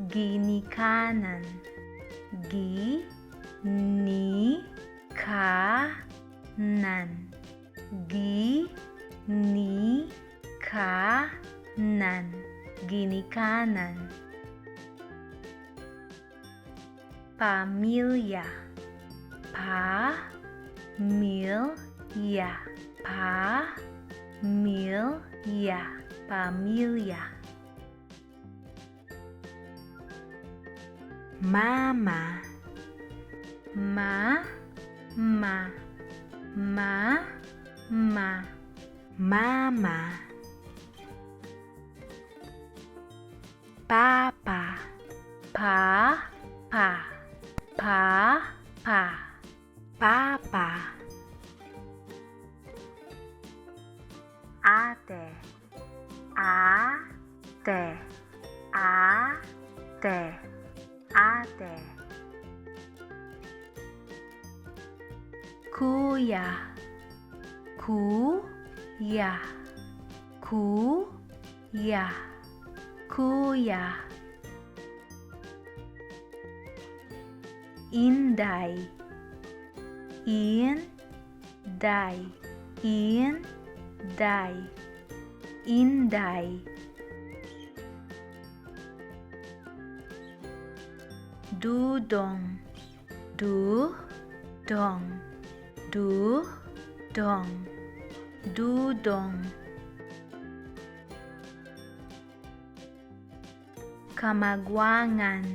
ginikanan, ginikanan, ginikanan, ginikanan. Pamilya, pamilya, pamilya, pamilya. Mama, mama, mama. Papa, papa, papa. Ate, ate, ate, ate. Kuya, kuya, kuya, kuya. Inday, inday, inday, inday. Dudong, dudong, dudong, dudong. Kamagwangan,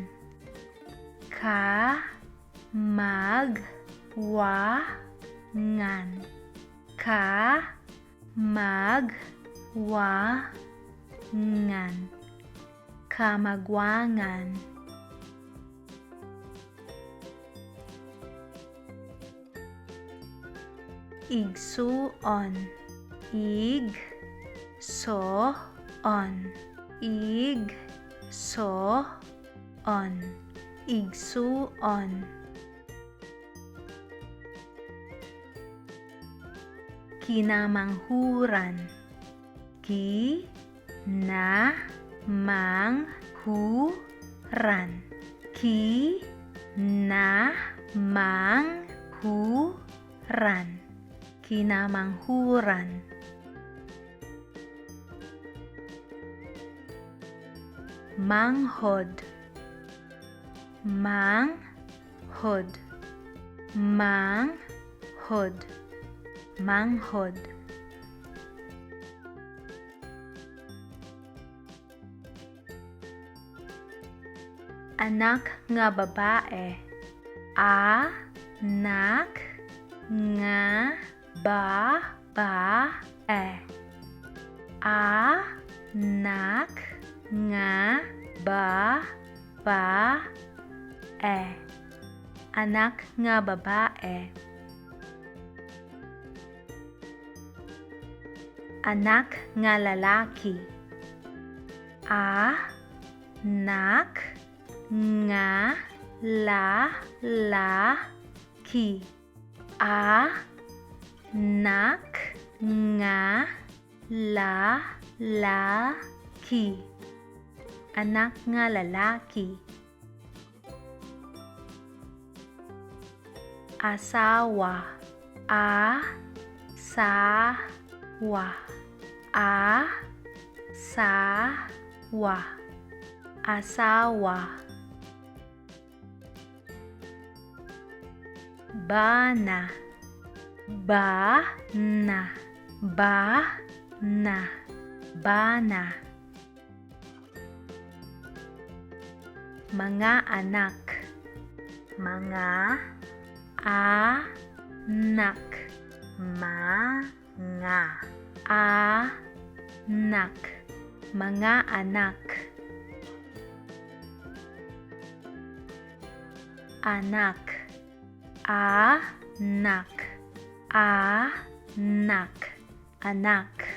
kamagwangan, kamagwangan, kamagwangan. Igsuon, igsoon, igsoon, igsuon. Kinamanghuran, kinamanghuran, kinamanghuran, kinamanghuran. Manghod, manghod, manghod, manghod. Anak nga babae, anak nga babae, anak nga babae, anak nga babae. Anak nga lalaki, anak nga lalaki, anak nga lalaki, anak nga lalaki. Asawa, asawa, asawa, asawa. Bana, bana, bana, bana. Mga anak, mga anak, mga anak, mga anak. Anak, anak, anak, anak.